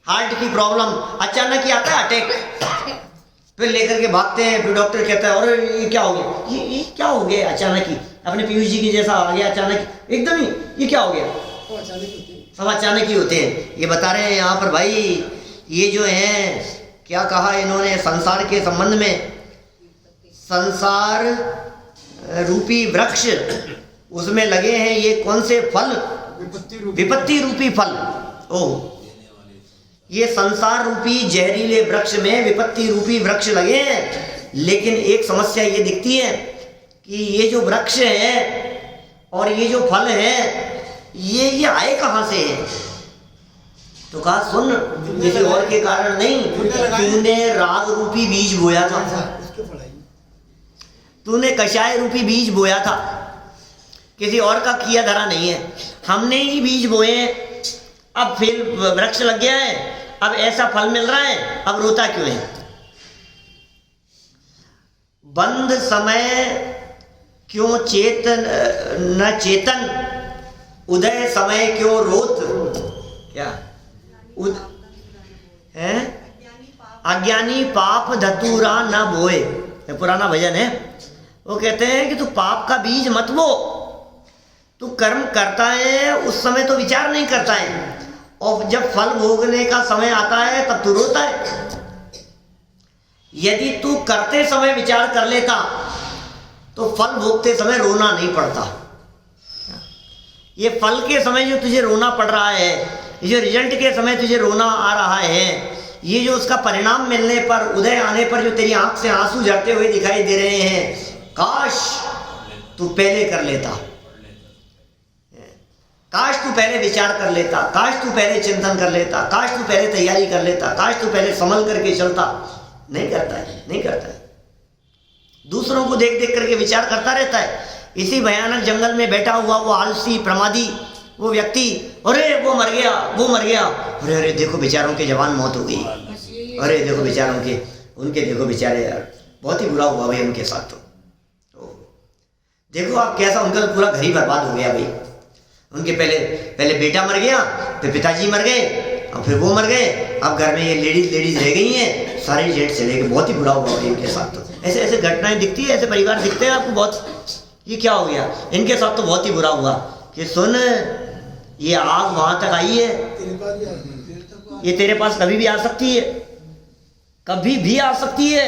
हार्ट की प्रॉब्लम, अचानक ही आता है अटैक। फिर लेकर के भागते हैं, फिर डॉक्टर कहता है अरे ये क्या हो गया, ये क्या हो गया अचानक ही, अपने पीयूष जी की जैसा आ गया अचानक एकदम ही, ये क्या हो गया। सब अचानक ही होते हैं। ये बता रहे हैं यहाँ पर भाई, ये जो है क्या कहा इन्होंने संसार के संबंध में, संसार रूपी वृक्ष, उसमें लगे हैं ये कौन से फल, विपत्ति रूपी फल। ओह, ये संसार रूपी जहरीले वृक्ष में विपत्ति रूपी वृक्ष लगे हैं। लेकिन एक समस्या ये दिखती है कि ये जो वृक्ष है और ये जो फल है, ये आए कहाँ से है। तो कहा सुन, किसी और के कारण नहीं, तूने राग रूपी बीज बोया था, तूने कषाय रूपी बीज बोया था, किसी और का किया धरा नहीं है, हमने ही बीज बोए हैं। अब फिर वृक्ष लग गया है, अब ऐसा फल मिल रहा है, अब रोता क्यों है। बंद समय क्यों चेतन न चेतन, उदय समय क्यों रोत। क्या है, अज्ञानी पाप धतूरा न बोए, ये पुराना भजन है। वो कहते हैं कि तू पाप का बीज मत बो, तू कर्म करता है उस समय तो विचार नहीं करता है, और जब फल भोगने का समय आता है तब तू रोता है। यदि तू करते समय विचार कर लेता तो फल भोगते समय रोना नहीं पड़ता। ये फल के समय जो तुझे रोना पड़ रहा है, ये जो रिजल्ट के समय तुझे रोना आ रहा है, ये जो उसका परिणाम मिलने पर, उदय आने पर जो तेरी आंख से आंसू झरते हुए दिखाई दे रहे हैं, काश तू पहले कर लेता, काश तू पहले विचार कर लेता, काश तू पहले चिंतन कर लेता, काश तू पहले तैयारी कर लेता, काश तू पहले संभल करके चलता। नहीं करता है, नहीं करता है। दूसरों को देख देख करके विचार करता रहता है। इसी भयानक जंगल में बैठा हुआ वो आलसी प्रमादी वो व्यक्ति, अरे वो मर गया, वो मर गया, अरे अरे देखो बेचारों के जवान मौत हो गई, अरे देखो बेचारों के, उनके देखो बेचारे यार, बहुत ही बुरा हुआ भाई उनके साथ। तो देखो आप कैसा, उनका तो पूरा घर ही बर्बाद हो गया भाई। उनके पहले बेटा मर गया, फिर पिताजी मर गए, और फिर वो मर गए, अब घर में ये लेडीज रह गई हैं, सारे जेंट चले गए। बहुत ही बुरा हुआ भाई इनके साथ। तो ऐसे ऐसे घटनाएं दिखती है, ऐसे परिवार दिखते हैं आपको बहुत, ये क्या हो गया इनके साथ। तो बहुत ही बुरा हुआ कि सुन, ये आग वहां तक आई है, ये तेरे पास कभी भी आ सकती है, कभी भी आ सकती है।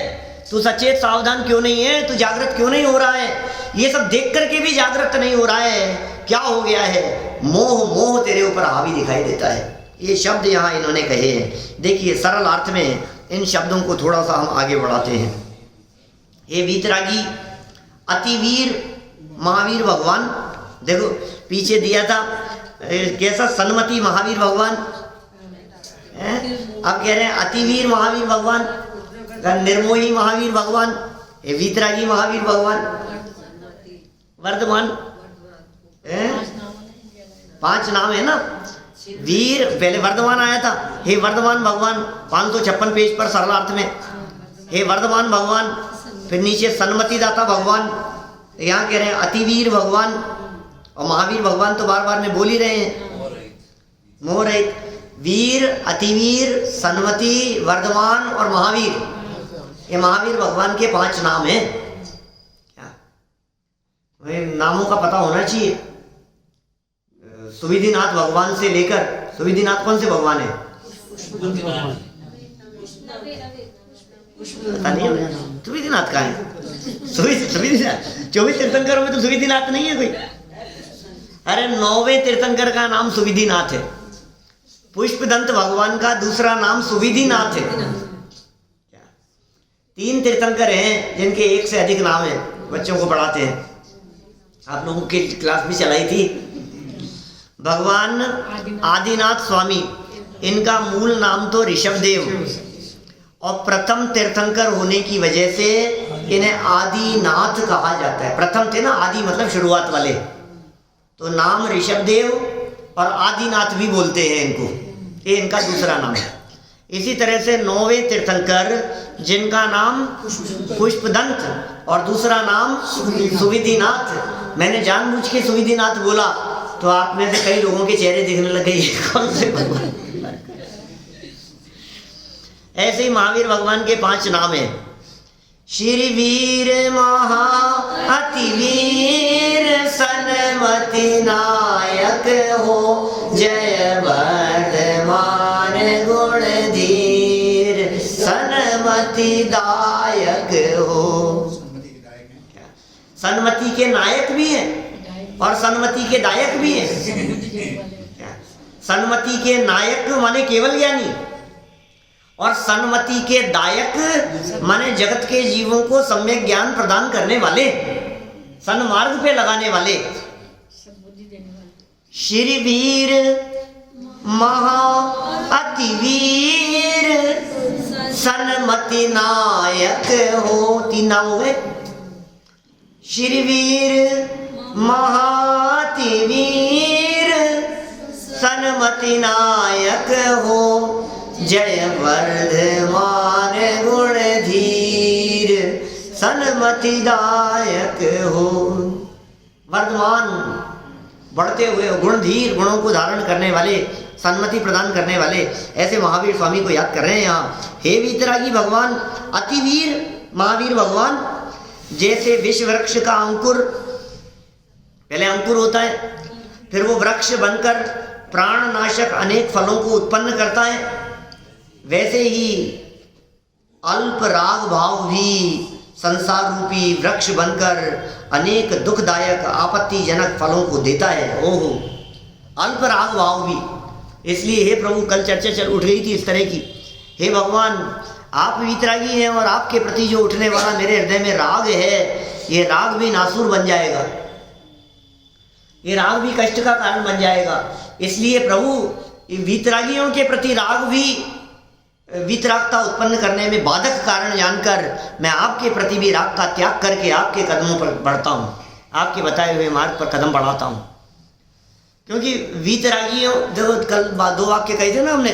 तू सचेत सावधान क्यों नहीं है, तू जागृत क्यों नहीं हो रहा है, ये सब देख करके भी जागृत नहीं हो रहा है, क्या हो गया है? मोह तेरे ऊपर हावी दिखाई देता है। ये शब्द यहाँ इन्होंने कहे हैं। देखिए सरल अर्थ में इन शब्दों को थोड़ा सा हम आगे बढ़ाते हैं। ये वीतरागी अतिवीर महावीर भगवान, देखो पीछे दिया था कैसा, सन्मति महावीर भगवान, अब कह रहे हैं अतिवीर महावीर भगवान, निर्मोही महावीर भगवान, ये वीतरागी महावीर भगवान, वर्धमान, 5 नाम है ना। वीर पहले वर्धमान आया था, हे वर्धमान भगवान, 556 पेज पर सरल अर्थ में, हे वर्धमान भगवान। फिर नीचे सन्मति दाता भगवान, यहाँ कह रहे हैं अतिवीर भगवान, और महावीर भगवान तो बार बार में बोल ही रहे हैं, मोह रहित। वीर, अतिवीर, सन्मति, वर्धमान और महावीर, ये महावीर भगवान के 5 नाम हैं। क्या नामों का पता होना चाहिए। सुविधिनाथ भगवान से लेकर, सुविधिनाथ कौन से भगवान है पता नहीं है, सुविधिनाथ का है, सुविधिनाथ 24 तीर्थंकरों में तो सुविधिनाथ नहीं है कोई। अरे 9वें तीर्थंकर का नाम सुविधिनाथ है। पुष्पदंत भगवान का दूसरा नाम सुविधिनाथ है। 3 तीर्थंकर हैं जिनके 1 से अधिक नाम है, बच्चों को पढ़ाते हैं, आप लोगों की क्लास भी चलाई थी। भगवान आदिनाथ स्वामी, इनका मूल नाम तो ऋषभदेव, और प्रथम तीर्थंकर होने की वजह से इन्हें आदिनाथ कहा जाता है। प्रथम थे ना, आदि मतलब शुरुआत वाले, तो नाम ऋषभदेव और आदिनाथ भी बोलते हैं इनको, ये इनका दूसरा नाम है। इसी तरह से 9वें तीर्थंकर जिनका नाम पुष्पदंत और दूसरा नाम सुविधिनाथ। मैंने जानबूझ के सुविधिनाथ बोला तो आप में से कई लोगों के चेहरे दिखने लग गए, कौन से भगवान। ऐसे ही महावीर भगवान के 5 नाम हैं। श्री वीर महा अतिवीर सन्मति नायक हो, जय वर्धमान गुण धीर सन्मति दायक हो। सन्मति के नायक भी हैं और सन्मति के दायक भी हैं। सन्मति के नायक माने केवल ज्ञानी, और सन्मति के दायक माने जगत के जीवों को सम्यक ज्ञान प्रदान करने वाले, सन्मार्ग पे लगाने वाले। श्री वीर महा अतिवीर सन्मति नायक हो, 3 नाम हुए। श्री वीर महातिवीर सन्मति नायक हो, जय वर्धमान गुण धीर सन्मति दायक हो। वर्धमान बढ़ते हुए गुणधीर, गुणों को धारण करने वाले, सन्मति प्रदान करने वाले, ऐसे महावीर स्वामी को याद कर रहे हैं यहाँ। हे वीतरागी भगवान, अतिवीर महावीर भगवान, जैसे विश्व वृक्ष का अंकुर, पहले अंकुर होता है, फिर वो वृक्ष बनकर प्राणनाशक अनेक फलों को उत्पन्न करता है, वैसे ही अल्प राग भाव भी संसार रूपी वृक्ष बनकर अनेक दुखदायक आपत्तिजनक फलों को देता है। ओहो, अल्प राग भाव भी, इसलिए हे प्रभु, कल चर्चा चल उठ गई थी इस तरह की, हे भगवान आप वीतरागी हैं और आपके प्रति जो उठने वाला मेरे हृदय में राग है, ये राग भी नासूर बन जाएगा, ये राग भी कष्ट का कारण बन जाएगा। इसलिए प्रभु, वीतरागियों के प्रति राग भी वीतरागता उत्पन्न करने में बाधक कारण जानकर मैं आपके प्रति भी राग का त्याग करके आपके कदमों पर बढ़ता हूँ, आपके बताए हुए मार्ग पर कदम बढ़ाता हूँ। क्योंकि वीतरागियों, देखो कल 2 वाक्य कहे थे ना हमने,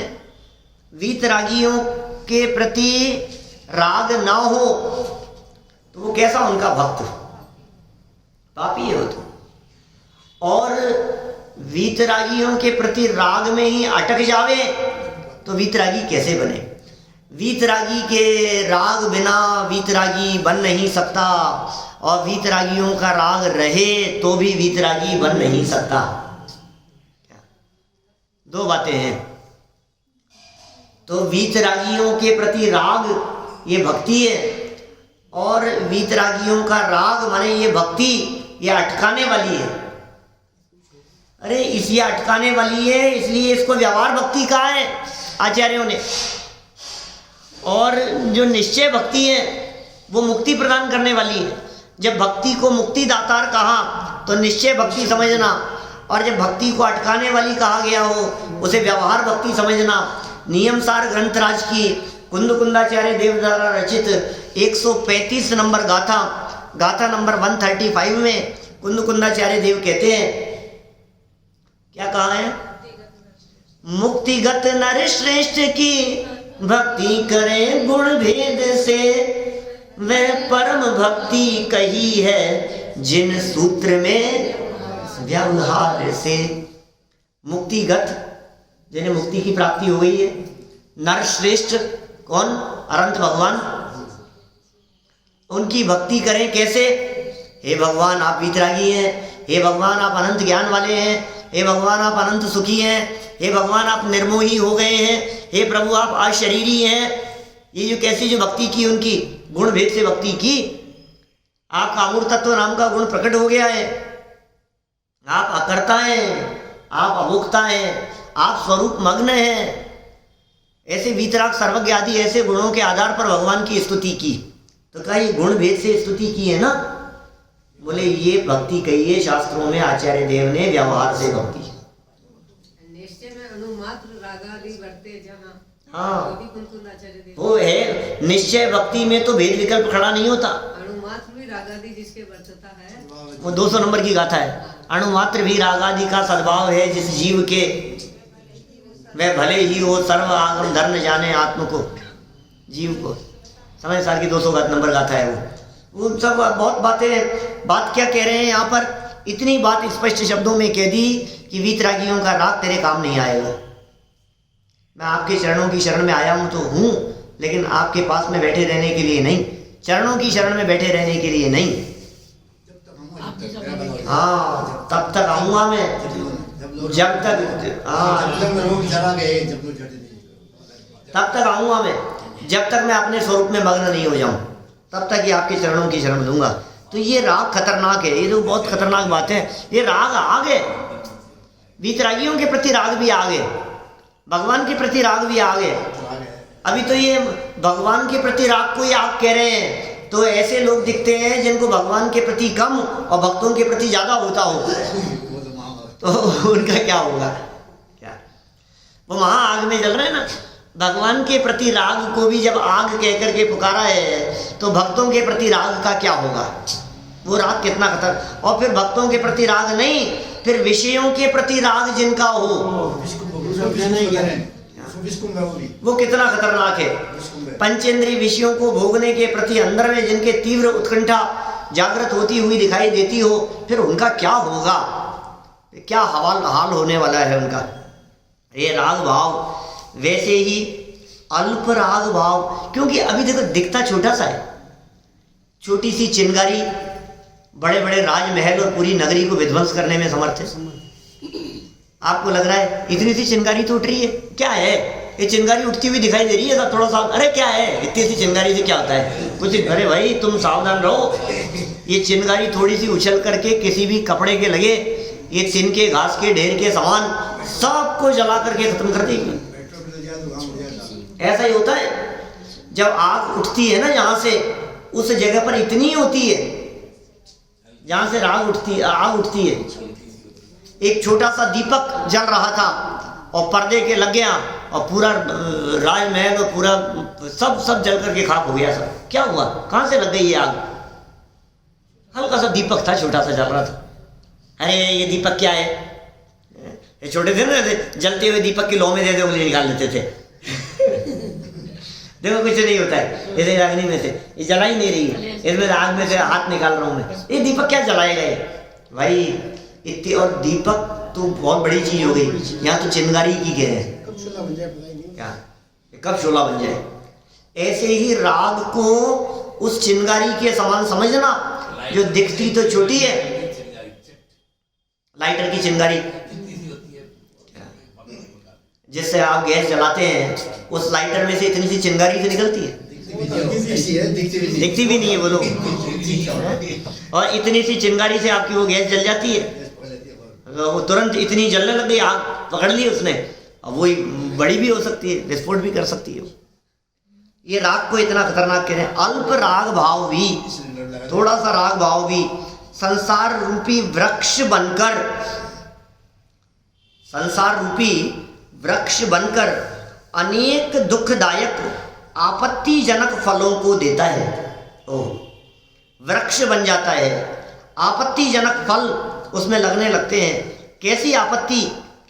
वीतरागियों के प्रति राग ना हो तो वो कैसा उनका भक्त, पापी है वो तो। और वीतरागियों के प्रति राग में ही अटक जावे तो वीतरागी कैसे बने? वीतरागी के राग बिना वीतरागी बन नहीं सकता, और वीतरागियों का राग रहे तो भी वीतरागी बन नहीं सकता। 2 बातें हैं। तो वीतरागियों के प्रति राग ये भक्ति है, और वीतरागियों का राग माने ये भक्ति ये अटकाने वाली है। अरे इसलिए अटकाने वाली है, इसलिए इसको व्यवहार भक्ति कहा है आचार्यों ने। और जो निश्चय भक्ति है वो मुक्ति प्रदान करने वाली है। जब भक्ति को मुक्ति दातार कहा तो निश्चय भक्ति समझना, और जब भक्ति को अटकाने वाली कहा गया हो उसे व्यवहार भक्ति समझना। नियमसार ग्रंथराज की कुंदकुंदाचार्य देव द्वारा रचित 135 नंबर गाथा नंबर 135 में कुंदकुंदाचार्य देव कहते हैं, क्या कहा है? मुक्तिगत नर श्रेष्ठ की भक्ति करें गुण भेद से, वह परम भक्ति कही है जिन सूत्र में व्यवहार से। मुक्तिगत जिन्हें मुक्ति की प्राप्ति हो गई है, नर श्रेष्ठ कौन? अनंत भगवान। उनकी भक्ति करें कैसे? हे भगवान आप वीतरागी हैं, हे भगवान आप अनंत ज्ञान वाले हैं, हे भगवान आप अनंत सुखी हैं, हे भगवान आप निर्मोही हो गए हैं, हे प्रभु आप अशरीरी हैं। ये जो कैसी जो भक्ति की, उनकी गुण भेद से भक्ति की, आपका अमूर्त तत्व नाम का गुण प्रकट हो गया है। आप अकर्ता हैं, आप अभोक्ता हैं, आप स्वरूप मग्न हैं। ऐसे वीतराग सर्वज्ञ आदि ऐसे गुणों के आधार पर भगवान की स्तुति की। तो क्या ये गुण भेद से स्तुति की है ना? बोले ये भक्ति कही है शास्त्रों में आचार्य देव ने, व्यवहार से भक्ति। निश्चय में अनुमात्र रागादि वर्ते जहाँ, हाँ वो भी कुंदकुंदाचार्य देव वो है। निश्चय भक्ति में तो भेद विकल्प खड़ा नहीं होता। अनुमात्र भी रागादि जिसके वर्तता है, वो 200 नंबर की गाथा है। अणुमात्र भी रागादि का सद्भाव है जिस जीव के, वह भले ही हो सर्व आगम धर्म जाने आत्म को, जीव को। समय साल की 200 नंबर गाथा है वो सब बहुत बात क्या कह रहे हैं यहाँ पर? इतनी बात स्पष्ट शब्दों में कह दी कि वीतरागियों का राग तेरे काम नहीं आएगा। मैं आपके चरणों की शरण में आया हूँ तो हूँ, लेकिन आपके पास में बैठे रहने के लिए नहीं, चरणों की शरण में बैठे रहने के लिए नहीं। हाँ तब तक आऊँगा मैं, जब तक तब तक आऊँगा मैं, जब तक मैं अपने स्वरूप में मग्न नहीं हो जाऊँ, तब तक ये आपके चरणों की शरण लूँगा। तो ये राग खतरनाक है, ये तो बहुत खतरनाक बात है। ये राग आ गए, वीतरागियों के प्रति राग भी आ गए, भगवान के प्रति राग भी आ गए। अभी तो ये भगवान के प्रति राग को ही आप कह रहे हैं, तो ऐसे लोग दिखते हैं जिनको भगवान के प्रति कम और भक्तों के प्रति ज़्यादा होता हो, तो उनका क्या होगा? क्या वो वहाँ आग में जल रहे हैं ना। भगवान के प्रति राग को भी जब आग कह करके पुकारा है, तो भक्तों के प्रति राग का क्या होगा? वो राग कितना खतर। और फिर भक्तों के प्रति राग नहीं, फिर विषयों के प्रति राग जिनका हो, वो कितना खतरनाक है। पंचेंद्रिय विषयों को भोगने के प्रति अंदर में जिनके तीव्र उत्कंठा जागृत होती हुई दिखाई देती हो, फिर उनका क्या होगा? क्या हाल होने वाला है उनका? ये राग भाव। वैसे ही अल्प राग भाव, क्योंकि अभी देखो दिखता छोटा सा है, छोटी सी चिंगारी बड़े बड़े राजमहल और पूरी नगरी को विध्वंस करने में समर्थ है। आपको लग रहा है इतनी सी चिंगारी तो उठ रही है, क्या है ये चिंगारी उठती हुई दिखाई दे रही है थोड़ा सा, अरे क्या है इतनी सी चिंगारी से क्या होता है कुछ? अरे भाई तुम सावधान रहो, ये चिंगारी थोड़ी सी उछल करके किसी भी कपड़े के लगे, ये तिनके घास के ढेर के समान सबको जला करके खत्म कर देगी। ऐसा ही होता है, जब आग उठती है ना यहाँ से, उस जगह पर इतनी होती है, जहाँ से आग उठती है। एक छोटा सा दीपक जल रहा था और पर्दे के लग गया और पूरा राजमहल और पूरा सब जल करके खाक हो गया। सब क्या हुआ, कहाँ से लग गई ये आग? हल्का सा दीपक था, छोटा सा जल रहा था। अरे ये दीपक क्या है? ये छोटे थे ना, जलते हुए दीपक की लौ में दे दे उंगली निकाल लेते थे। देखो कुछ नहीं होता है, जैसे अग्नि में से ये जला ही नहीं रही है, इसमें आग में से हाथ निकाल रहा हूँ मैं, ये दीपक क्या जलाएगा ये भाई? इतनी, और दीपक तो बहुत बड़ी चीज हो गई, यहाँ तो चिंगारी की कह रहे हैं क्या, कब शोला बन जाए। ऐसे ही राग को उस चिंगारी के समान समझना, जो दिखती तो छोटी है, लाइटर की चिंगारी जिससे आप गैस जलाते हैं, उस लाइटर में से इतनी सी चिंगारी से निकलती है, दिखती भी नहीं है वो लोग, और इतनी सी चिंगारी से आपकी वो गैस जल जाती है। वो तुरंत इतनी जलने लग गई, आग पकड़ ली उसने, अब वो बड़ी भी हो सकती है, विस्फोट भी कर सकती है। ये राग को इतना खतरनाक कह रहे हैं। अल्प राग भाव भी, थोड़ा सा राग भाव भी संसार रूपी वृक्ष बनकर, संसार रूपी वृक्ष बनकर अनेक दुखदायक आपत्तिजनक फलों को देता है। ओ, वृक्ष बन जाता है, आपत्तिजनक फल उसमें लगने लगते हैं। कैसी आपत्ति?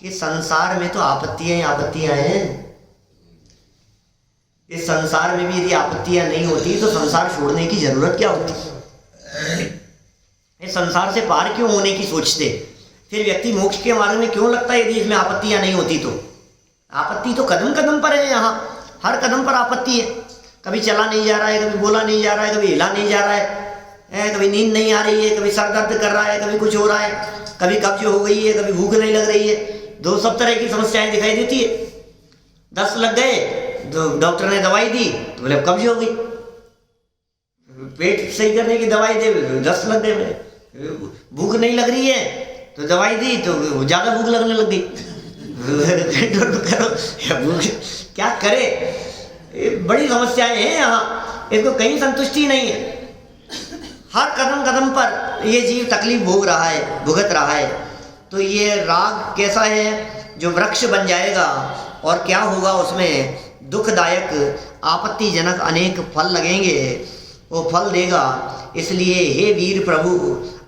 कि संसार में तो आपत्तियां हैं। इस संसार में भी यदि आपत्तियां नहीं होती तो संसार छोड़ने की जरूरत क्या होती? इस संसार से पार क्यों होने की सोचते? फिर व्यक्ति मोक्ष के मार्ग में क्यों लगता है यदि इसमें आपत्तियां नहीं होती तो? आपत्ति तो कदम कदम पर है, यहाँ हर कदम पर आपत्ति है। कभी चला नहीं जा रहा है, कभी बोला नहीं जा रहा है, कभी हिला नहीं जा रहा है, कभी नींद नहीं आ रही है, कभी सर दर्द कर रहा है, कभी कुछ हो रहा है, कभी कब्ज हो गई है, कभी भूख नहीं लग रही है, दो सब तरह की समस्याएं दिखाई देती है। 10 लग गए तो डॉक्टर ने दवाई दी तो बोले कब्ज हो गई, पेट सही करने की दवाई दे 10 लग गए, भूख नहीं लग रही है तो दवाई दी तो ज़्यादा भूख लगने लग गई। करो क्या करे, बड़ी समस्याएं हैं यहाँ, इसको कहीं संतुष्टि नहीं है। हर कदम कदम पर ये जीव तकलीफ भुगत रहा है। तो ये राग कैसा है? जो वृक्ष बन जाएगा, और क्या होगा उसमें? दुखदायक आपत्तिजनक अनेक फल लगेंगे, वो फल देगा। इसलिए हे वीर प्रभु,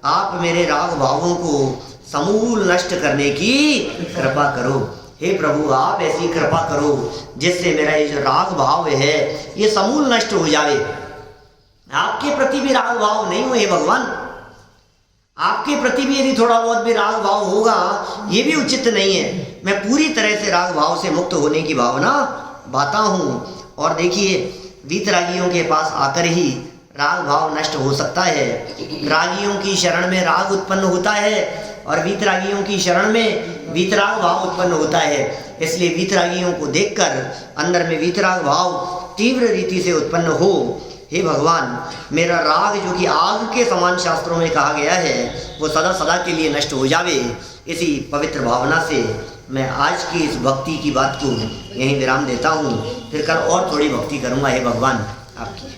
आप मेरे राग भावों को समूल नष्ट करने की कृपा करो। हे प्रभु, आप ऐसी कृपा करो जिससे मेरा ये जो राग भाव है ये समूल नष्ट हो जाए। आपके प्रति भी राग भाव नहीं हुए भगवान, आपके प्रति भी यदि थोड़ा बहुत भी राग भाव होगा ये भी उचित नहीं है। मैं पूरी तरह से राग भाव से मुक्त होने की भावना बाता हूँ। और देखिए, वीतरागियों के पास आकर ही राग भाव नष्ट हो सकता है। रागियों की शरण में राग उत्पन्न होता है और वीतरागियों की शरण में वीतराग भाव उत्पन्न होता है। इसलिए वीतरागियों को देखकर अंदर में वीतराग भाव तीव्र रीति से उत्पन्न हो। हे भगवान, मेरा राग जो कि आग के समान शास्त्रों में कहा गया है वो सदा सदा के लिए नष्ट हो जावे। इसी पवित्र भावना से मैं आज की इस भक्ति की बात को यहीं विराम देता हूँ। फिर कल और थोड़ी भक्ति करूँगा। हे भगवान, आपकी